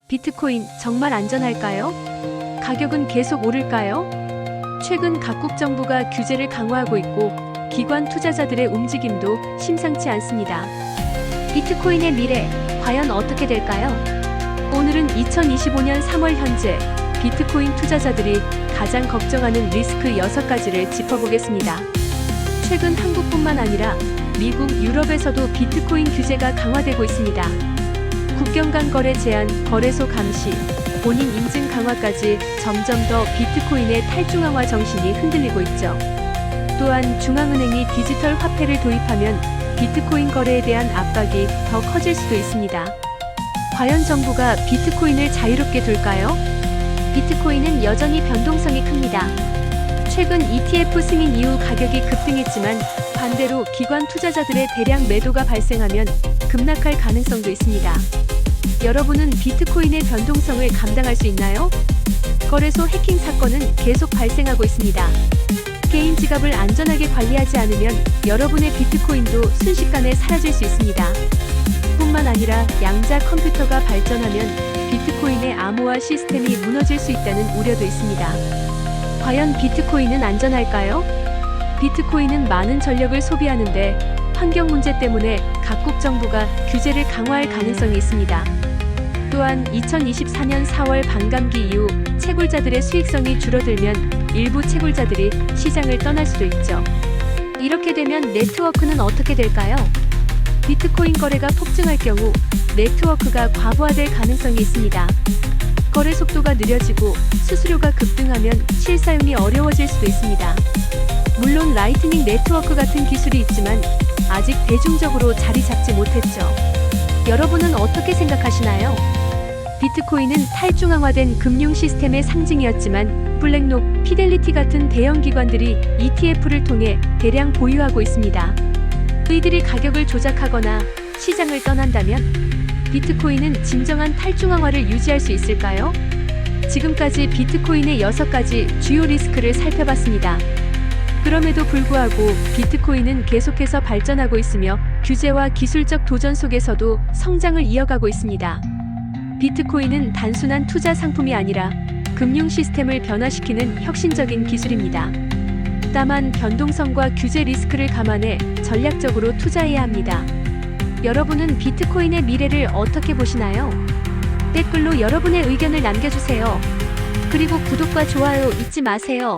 비트코인 정말 안전할까요? 가격은 계속 오를까요? 최근 각국 정부가 규제를 강화하고 있고 기관 투자자들의 움직임도 심상치 않습니다. 비트코인의 미래, 과연 어떻게 될까요? 오늘은 2025년 3월 현재 비트코인 투자자들이 가장 걱정하는 리스크 6가지를 짚어보겠습니다. 최근 한국뿐만 아니라 미국, 유럽에서도 비트코인 규제가 강화되고 있습니다. 국경 간 거래 제한, 거래소 감시, 본인 인증 강화까지 점점 더 비트코인의 탈중앙화 정신이 흔들리고 있죠. 또한 중앙은행이 디지털 화폐를 도입하면 비트코인 거래에 대한 압박이 더 커질 수도 있습니다. 과연 정부가 비트코인을 자유롭게 둘까요? 비트코인은 여전히 변동성이 큽니다. 최근 ETF 승인 이후 가격이 급등했지만 반대로 기관 투자자들의 대량 매도가 발생하면 급락할 가능성도 있습니다. 여러분은 비트코인의 변동성을 감당할 수 있나요? 거래소 해킹 사건은 계속 발생하고 있습니다. 개인 지갑을 안전하게 관리하지 않으면 여러분의 비트코인도 순식간에 사라질 수 있습니다. 뿐만 아니라 양자 컴퓨터가 발전하면 비트코인의 암호화 시스템이 무너질 수 있다는 우려도 있습니다. 과연 비트코인은 안전할까요? 비트코인은 많은 전력을 소비하는데 환경 문제 때문에 각국 정부가 규제를 강화할 가능성이 있습니다. 또한 2024년 4월 반감기 이후 채굴자들의 수익성이 줄어들면 일부 채굴자들이 시장을 떠날 수도 있죠. 이렇게 되면 네트워크는 어떻게 될까요? 비트코인 거래가 폭증할 경우 네트워크가 과부하될 가능성이 있습니다. 거래 속도가 느려지고 수수료가 급등하면 실사용이 어려워질 수도 있습니다. 물론 라이트닝 네트워크 같은 기술이 있지만 아직 대중적으로 자리 잡지 못했죠. 여러분은 어떻게 생각하시나요? 비트코인은 탈중앙화된 금융 시스템의 상징이었지만 블랙록, 피델리티 같은 대형 기관들이 ETF를 통해 대량 보유하고 있습니다. 이들이 가격을 조작하거나 시장을 떠난다면 비트코인은 진정한 탈중앙화를 유지할 수 있을까요? 지금까지 비트코인의 6가지 주요 리스크를 살펴봤습니다. 그럼에도 불구하고 비트코인은 계속해서 발전하고 있으며 규제와 기술적 도전 속에서도 성장을 이어가고 있습니다. 비트코인은 단순한 투자 상품이 아니라 금융 시스템을 변화시키는 혁신적인 기술입니다. 다만 변동성과 규제 리스크를 감안해 전략적으로 투자해야 합니다. 여러분은 비트코인의 미래를 어떻게 보시나요? 댓글로 여러분의 의견을 남겨주세요. 그리고 구독과 좋아요 잊지 마세요.